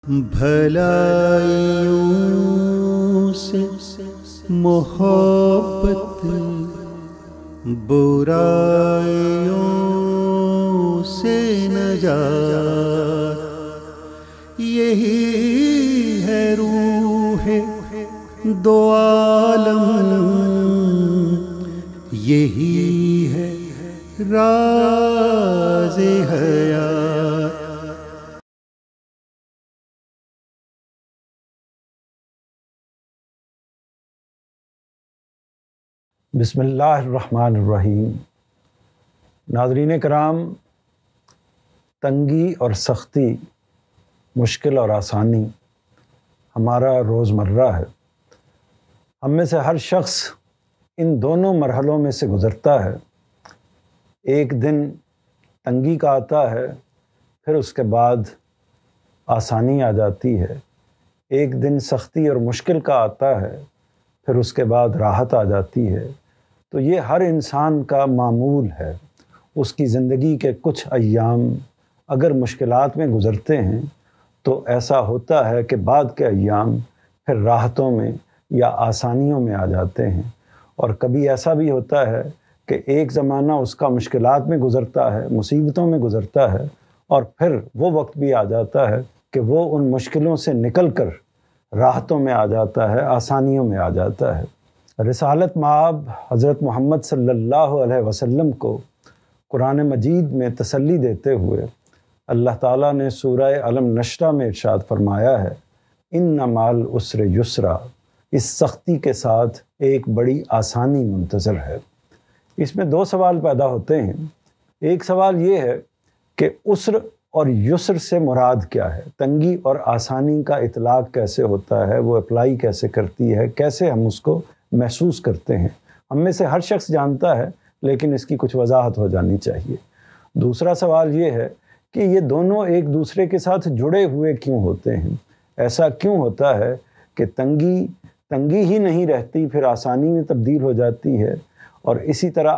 بھلائیوں سے محبت، برائیوں سے نجات، یہی ہے روح دو عالم، یہی ہے راز حیات۔ بسم اللہ الرحمن الرحیم۔ ناظرین کرام، تنگی اور سختی، مشکل اور آسانی ہمارا روزمرہ ہے۔ ہم میں سے ہر شخص ان دونوں مرحلوں میں سے گزرتا ہے۔ ایک دن تنگی کا آتا ہے، پھر اس کے بعد آسانی آ جاتی ہے۔ ایک دن سختی اور مشکل کا آتا ہے، پھر اس کے بعد راحت آ جاتی ہے۔ تو یہ ہر انسان کا معمول ہے۔ اس کی زندگی کے کچھ ایام اگر مشکلات میں گزرتے ہیں تو ایسا ہوتا ہے کہ بعد کے ایام پھر راحتوں میں یا آسانیوں میں آ جاتے ہیں۔ اور کبھی ایسا بھی ہوتا ہے کہ ایک زمانہ اس کا مشکلات میں گزرتا ہے، مصیبتوں میں گزرتا ہے، اور پھر وہ وقت بھی آ جاتا ہے کہ وہ ان مشکلوں سے نکل کر راحتوں میں آ جاتا ہے، آسانیوں میں آ جاتا ہے۔ رسالت مآب حضرت محمد صلی اللہ علیہ وسلم کو قرآن مجید میں تسلی دیتے ہوئے اللہ تعالیٰ نے سورہ علم نشرہ میں ارشاد فرمایا ہے، ان مع العسر یسرا، اس سختی کے ساتھ ایک بڑی آسانی منتظر ہے۔ اس میں دو سوال پیدا ہوتے ہیں۔ ایک سوال یہ ہے کہ عسر اور یسر سے مراد کیا ہے؟ تنگی اور آسانی کا اطلاق کیسے ہوتا ہے؟ وہ اپلائی کیسے کرتی ہے؟ کیسے ہم اس کو محسوس کرتے ہیں؟ ہم میں سے ہر شخص جانتا ہے، لیکن اس کی کچھ وضاحت ہو جانی چاہیے۔ دوسرا سوال یہ ہے کہ یہ دونوں ایک دوسرے کے ساتھ جڑے ہوئے کیوں ہوتے ہیں؟ ایسا کیوں ہوتا ہے کہ تنگی ہی نہیں رہتی، پھر آسانی میں تبدیل ہو جاتی ہے، اور اسی طرح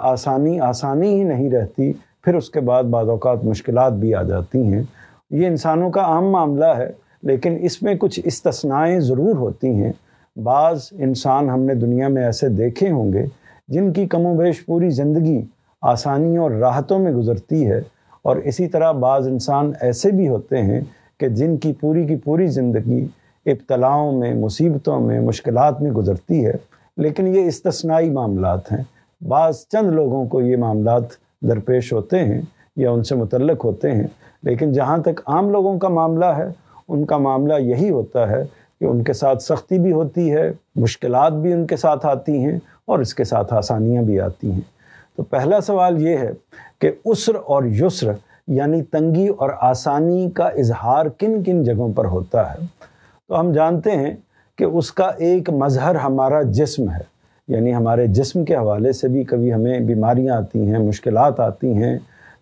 آسانی ہی نہیں رہتی، پھر اس کے بعد بعض اوقات مشکلات بھی آ جاتی ہیں۔ یہ انسانوں کا عام معاملہ ہے، لیکن اس میں کچھ استثنائیں ضرور ہوتی ہیں۔ بعض انسان ہم نے دنیا میں ایسے دیکھے ہوں گے جن کی کم و بیش پوری زندگی آسانیوں اور راحتوں میں گزرتی ہے، اور اسی طرح بعض انسان ایسے بھی ہوتے ہیں کہ جن کی پوری زندگی ابتلاؤں میں، مصیبتوں میں، مشکلات میں گزرتی ہے۔ لیکن یہ استثنائی معاملات ہیں۔ بعض چند لوگوں کو یہ معاملات درپیش ہوتے ہیں یا ان سے متعلق ہوتے ہیں، لیکن جہاں تک عام لوگوں کا معاملہ ہے، ان کا معاملہ یہی ہوتا ہے کہ ان کے ساتھ سختی بھی ہوتی ہے، مشکلات بھی ان کے ساتھ آتی ہیں، اور اس کے ساتھ آسانیاں بھی آتی ہیں۔ تو پہلا سوال یہ ہے کہ عسر اور یسر یعنی تنگی اور آسانی کا اظہار کن کن جگہوں پر ہوتا ہے؟ تو ہم جانتے ہیں کہ اس کا ایک مظہر ہمارا جسم ہے، یعنی ہمارے جسم کے حوالے سے بھی کبھی ہمیں بیماریاں آتی ہیں، مشکلات آتی ہیں،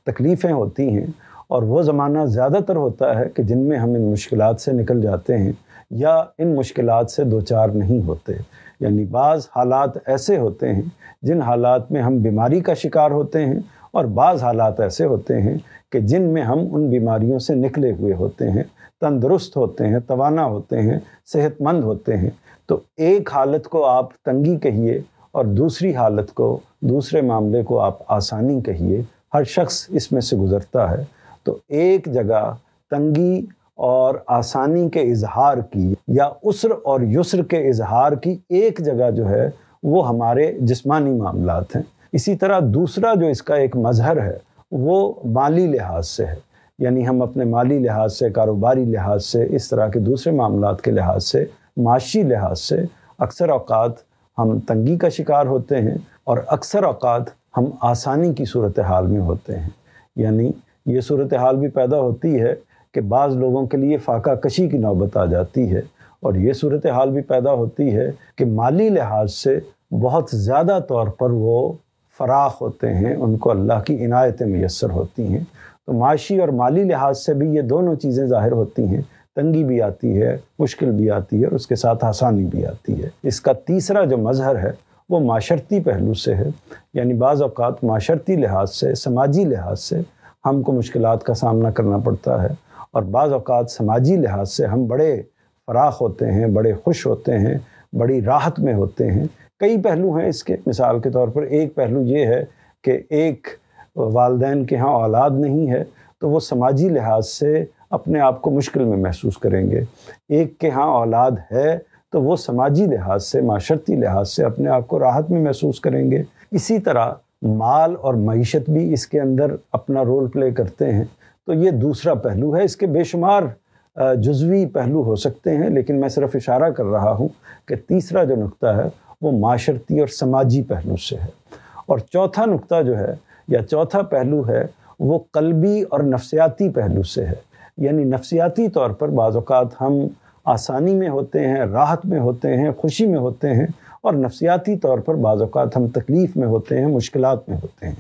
تکلیفیں ہوتی ہیں، اور وہ زمانہ زیادہ تر ہوتا ہے کہ جن میں ہم ان مشکلات سے نکل جاتے ہیں یا ان مشکلات سے دوچار نہیں ہوتے۔ یعنی بعض حالات ایسے ہوتے ہیں جن حالات میں ہم بیماری کا شکار ہوتے ہیں، اور بعض حالات ایسے ہوتے ہیں کہ جن میں ہم ان بیماریوں سے نکلے ہوئے ہوتے ہیں، تندرست ہوتے ہیں، توانا ہوتے ہیں، صحت مند ہوتے ہیں۔ تو ایک حالت کو آپ تنگی کہیے اور دوسری حالت کو، دوسرے معاملے کو آپ آسانی کہیے۔ ہر شخص اس میں سے گزرتا ہے۔ تو ایک جگہ تنگی اور آسانی کے اظہار کی یا عسر اور یسر کے اظہار کی ایک جگہ جو ہے وہ ہمارے جسمانی معاملات ہیں۔ اسی طرح دوسرا جو اس کا ایک مظہر ہے وہ مالی لحاظ سے ہے، یعنی ہم اپنے مالی لحاظ سے، کاروباری لحاظ سے، اس طرح کے دوسرے معاملات کے لحاظ سے، معاشی لحاظ سے اکثر اوقات ہم تنگی کا شکار ہوتے ہیں، اور اکثر اوقات ہم آسانی کی صورتحال میں ہوتے ہیں۔ یعنی یہ صورتحال بھی پیدا ہوتی ہے کہ بعض لوگوں کے لیے فاقہ کشی کی نوبت آ جاتی ہے، اور یہ صورتحال بھی پیدا ہوتی ہے کہ مالی لحاظ سے بہت زیادہ طور پر وہ فراخ ہوتے ہیں، ان کو اللہ کی عنایتیں میسر ہوتی ہیں۔ تو معاشی اور مالی لحاظ سے بھی یہ دونوں چیزیں ظاہر ہوتی ہیں، تنگی بھی آتی ہے، مشکل بھی آتی ہے، اور اس کے ساتھ آسانی بھی آتی ہے۔ اس کا تیسرا جو مظہر ہے وہ معاشرتی پہلو سے ہے، یعنی بعض اوقات معاشرتی لحاظ سے، سماجی لحاظ سے ہم کو مشکلات کا سامنا کرنا پڑتا ہے، اور بعض اوقات سماجی لحاظ سے ہم بڑے فراخ ہوتے ہیں، بڑے خوش ہوتے ہیں، بڑی راحت میں ہوتے ہیں۔ کئی پہلو ہیں اس کے، مثال کے طور پر ایک پہلو یہ ہے کہ ایک والدین کے ہاں اولاد نہیں ہے تو وہ سماجی لحاظ سے اپنے آپ کو مشکل میں محسوس کریں گے، ایک کے ہاں اولاد ہے تو وہ سماجی لحاظ سے، معاشرتی لحاظ سے اپنے آپ کو راحت میں محسوس کریں گے۔ اسی طرح مال اور معیشت بھی اس کے اندر اپنا رول پلے کرتے ہیں۔ تو یہ دوسرا پہلو ہے، اس کے بے شمار جزوی پہلو ہو سکتے ہیں، لیکن میں صرف اشارہ کر رہا ہوں کہ تیسرا جو نقطہ ہے وہ معاشرتی اور سماجی پہلو سے ہے، اور چوتھا نقطہ جو ہے یا چوتھا پہلو ہے وہ قلبی اور نفسیاتی پہلو سے ہے۔ یعنی نفسیاتی طور پر بعض اوقات ہم آسانی میں ہوتے ہیں، راحت میں ہوتے ہیں، خوشی میں ہوتے ہیں، اور نفسیاتی طور پر بعض اوقات ہم تکلیف میں ہوتے ہیں، مشکلات میں ہوتے ہیں۔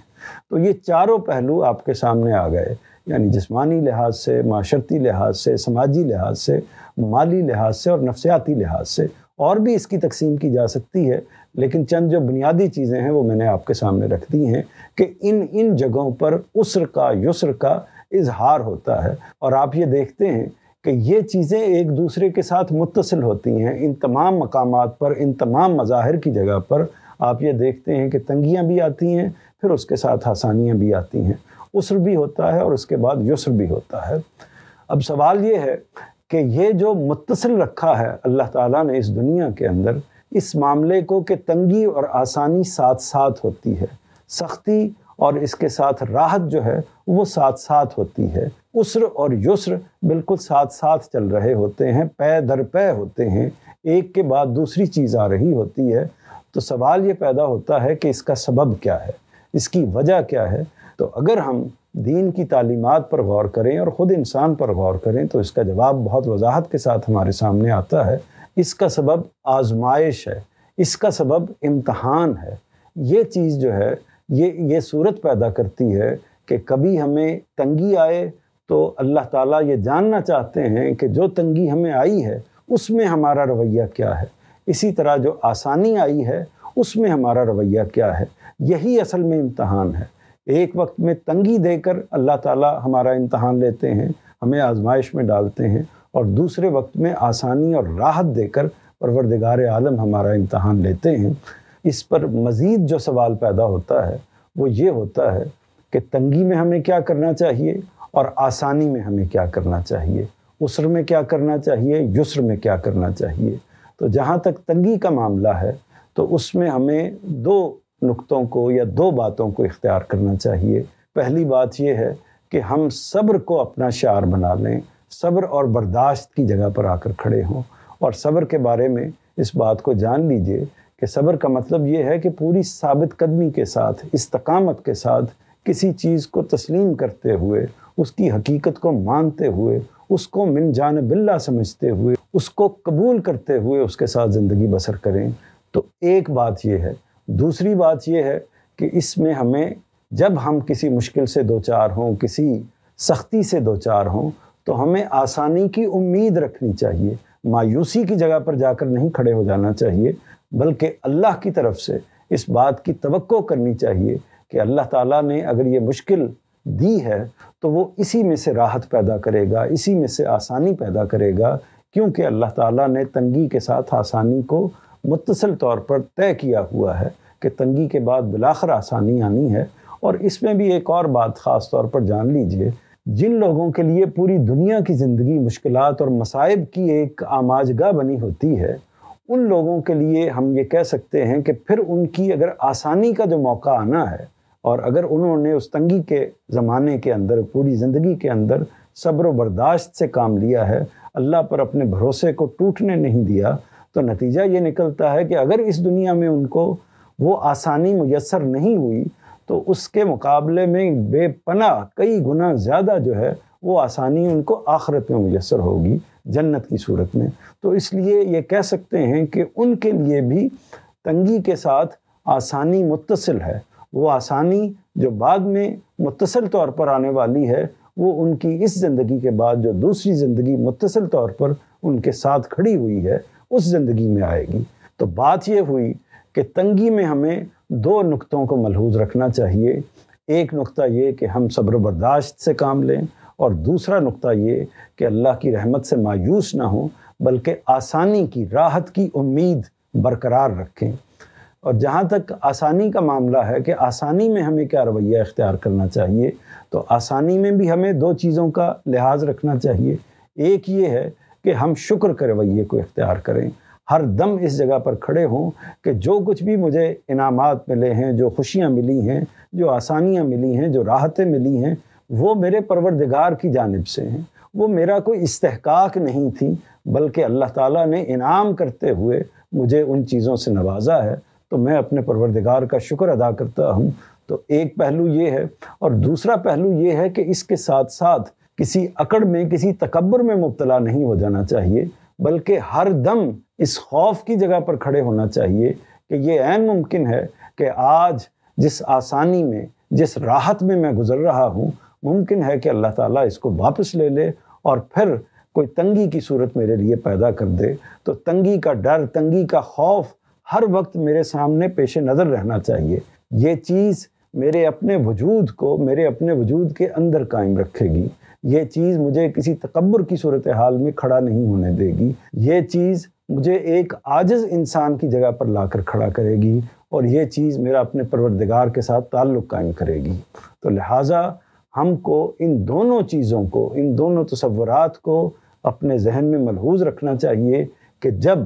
تو یہ چاروں پہلو آپ کے سامنے آ گئے، یعنی جسمانی لحاظ سے، معاشرتی لحاظ سے، سماجی لحاظ سے، مالی لحاظ سے اور نفسیاتی لحاظ سے۔ اور بھی اس کی تقسیم کی جا سکتی ہے، لیکن چند جو بنیادی چیزیں ہیں وہ میں نے آپ کے سامنے رکھ دی ہیں کہ ان جگہوں پر عسر کا، یسر کا اظہار ہوتا ہے، اور آپ یہ دیکھتے ہیں کہ یہ چیزیں ایک دوسرے کے ساتھ متصل ہوتی ہیں۔ ان تمام مقامات پر، ان تمام مظاہر کی جگہ پر آپ یہ دیکھتے ہیں کہ تنگیاں بھی آتی ہیں، پھر اس کے ساتھ آسانیاں بھی آتی ہیں، عسر بھی ہوتا ہے اور اس کے بعد یسر بھی ہوتا ہے۔ اب سوال یہ ہے کہ یہ جو متصل رکھا ہے اللہ تعالیٰ نے اس دنیا کے اندر، اس معاملے کو کہ تنگی اور آسانی ساتھ ساتھ ہوتی ہے، سختی اور اس کے ساتھ راحت جو ہے وہ ساتھ ساتھ ہوتی ہے، عسر اور یسر بالکل ساتھ ساتھ چل رہے ہوتے ہیں، پے در پے ہوتے ہیں، ایک کے بعد دوسری چیز آ رہی ہوتی ہے۔ تو سوال یہ پیدا ہوتا ہے کہ اس کا سبب کیا ہے، اس کی وجہ کیا ہے؟ تو اگر ہم دین کی تعلیمات پر غور کریں اور خود انسان پر غور کریں تو اس کا جواب بہت وضاحت کے ساتھ ہمارے سامنے آتا ہے۔ اس کا سبب آزمائش ہے، اس کا سبب امتحان ہے۔ یہ چیز جو ہے یہ صورت پیدا کرتی ہے کہ کبھی ہمیں تنگی آئے تو اللہ تعالیٰ یہ جاننا چاہتے ہیں کہ جو تنگی ہمیں آئی ہے اس میں ہمارا رویہ کیا ہے، اسی طرح جو آسانی آئی ہے اس میں ہمارا رویہ کیا ہے۔ یہی اصل میں امتحان ہے۔ ایک وقت میں تنگی دے کر اللہ تعالیٰ ہمارا امتحان لیتے ہیں، ہمیں آزمائش میں ڈالتے ہیں، اور دوسرے وقت میں آسانی اور راحت دے کر پروردگار عالم ہمارا امتحان لیتے ہیں۔ اس پر مزید جو سوال پیدا ہوتا ہے وہ یہ ہوتا ہے کہ تنگی میں ہمیں کیا کرنا چاہیے اور آسانی میں ہمیں کیا کرنا چاہیے، عسر میں کیا کرنا چاہیے، یسر میں کیا کرنا چاہیے۔ تو جہاں تک تنگی کا معاملہ ہے تو اس میں ہمیں دو نقطوں کو یا دو باتوں کو اختیار کرنا چاہیے۔ پہلی بات یہ ہے کہ ہم صبر کو اپنا شعار بنا لیں، صبر اور برداشت کی جگہ پر آ کر کھڑے ہوں، اور صبر کے بارے میں اس بات کو جان لیجئے کہ صبر کا مطلب یہ ہے کہ پوری ثابت قدمی کے ساتھ، استقامت کے ساتھ کسی چیز کو تسلیم کرتے ہوئے، اس کی حقیقت کو مانتے ہوئے، اس کو من جانب اللہ سمجھتے ہوئے، اس کو قبول کرتے ہوئے اس کے ساتھ زندگی بسر کریں۔ تو ایک بات یہ ہے۔ دوسری بات یہ ہے کہ اس میں ہمیں جب ہم کسی مشکل سے دوچار ہوں، کسی سختی سے دوچار ہوں، تو ہمیں آسانی کی امید رکھنی چاہیے، مایوسی کی جگہ پر جا کر نہیں کھڑے ہو جانا چاہیے، بلکہ اللہ کی طرف سے اس بات کی توقع کرنی چاہیے کہ اللہ تعالیٰ نے اگر یہ مشکل دی ہے تو وہ اسی میں سے راحت پیدا کرے گا، اسی میں سے آسانی پیدا کرے گا، کیونکہ اللہ تعالیٰ نے تنگی کے ساتھ آسانی کو متصل طور پر طے کیا ہوا ہے کہ تنگی کے بعد بالآخر آسانی آنی ہے۔ اور اس میں بھی ایک اور بات خاص طور پر جان لیجئے، جن لوگوں کے لیے پوری دنیا کی زندگی مشکلات اور مصائب کی ایک آماجگاہ بنی ہوتی ہے، ان لوگوں کے لیے ہم یہ کہہ سکتے ہیں کہ پھر ان کی اگر آسانی کا جو موقع آنا ہے، اور اگر انہوں نے اس تنگی کے زمانے کے اندر، پوری زندگی کے اندر صبر و برداشت سے کام لیا ہے، اللہ پر اپنے بھروسے کو ٹوٹنے نہیں دیا، تو نتیجہ یہ نکلتا ہے کہ اگر اس دنیا میں ان کو وہ آسانی میسر نہیں ہوئی تو اس کے مقابلے میں بے پناہ کئی گنا زیادہ جو ہے وہ آسانی ان کو آخرت میں میسر ہوگی، جنت کی صورت میں۔ تو اس لیے یہ کہہ سکتے ہیں کہ ان کے لیے بھی تنگی کے ساتھ آسانی متصل ہے۔ وہ آسانی جو بعد میں متصل طور پر آنے والی ہے، وہ ان کی اس زندگی کے بعد جو دوسری زندگی متصل طور پر ان کے ساتھ کھڑی ہوئی ہے، اس زندگی میں آئے گی۔ تو بات یہ ہوئی کہ تنگی میں ہمیں دو نقطوں کو ملحوظ رکھنا چاہیے۔ ایک نقطہ یہ کہ ہم صبر و برداشت سے کام لیں، اور دوسرا نقطہ یہ کہ اللہ کی رحمت سے مایوس نہ ہوں بلکہ آسانی کی، راحت کی امید برقرار رکھیں۔ اور جہاں تک آسانی کا معاملہ ہے کہ آسانی میں ہمیں کیا رویہ اختیار کرنا چاہیے، تو آسانی میں بھی ہمیں دو چیزوں کا لحاظ رکھنا چاہیے۔ ایک یہ ہے کہ ہم شکر کے رویے کو اختیار کریں، ہر دم اس جگہ پر کھڑے ہوں کہ جو کچھ بھی مجھے انعامات ملے ہیں، جو خوشیاں ملی ہیں، جو آسانیاں ملی ہیں، جو راحتیں ملی ہیں، وہ میرے پروردگار کی جانب سے ہیں، وہ میرا کوئی استحقاق نہیں تھی، بلکہ اللہ تعالیٰ نے انعام کرتے ہوئے مجھے ان چیزوں سے نوازا ہے، تو میں اپنے پروردگار کا شکر ادا کرتا ہوں۔ تو ایک پہلو یہ ہے، اور دوسرا پہلو یہ ہے کہ اس کے ساتھ ساتھ کسی اکڑ میں، کسی تکبر میں مبتلا نہیں ہو جانا چاہیے، بلکہ ہر دم اس خوف کی جگہ پر کھڑے ہونا چاہیے کہ یہ عین ممکن ہے کہ آج جس آسانی میں، جس راحت میں گزر رہا ہوں، ممکن ہے کہ اللہ تعالیٰ اس کو واپس لے لے اور پھر کوئی تنگی کی صورت میرے لیے پیدا کر دے۔ تو تنگی کا ڈر، تنگی کا خوف ہر وقت میرے سامنے پیش نظر رہنا چاہیے۔ یہ چیز میرے اپنے وجود کو، میرے اپنے وجود کے اندر قائم رکھے گی، یہ چیز مجھے کسی تکبر کی صورتحال میں کھڑا نہیں ہونے دے گی، یہ چیز مجھے ایک عاجز انسان کی جگہ پر لا کر کھڑا کرے گی، اور یہ چیز میرا اپنے پروردگار کے ساتھ تعلق قائم کرے گی۔ تو لہٰذا ہم کو ان دونوں چیزوں کو، ان دونوں تصورات کو اپنے ذہن میں ملحوظ رکھنا چاہیے کہ جب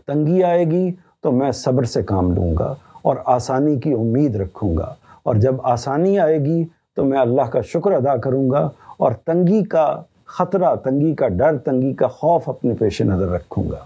تنگی آئے گی تو میں صبر سے کام لوں گا اور آسانی کی امید رکھوں گا، اور جب آسانی آئے گی تو میں اللہ کا شکر ادا کروں گا اور تنگی کا خطرہ، تنگی کا ڈر، تنگی کا خوف اپنے پیش نظر رکھوں گا۔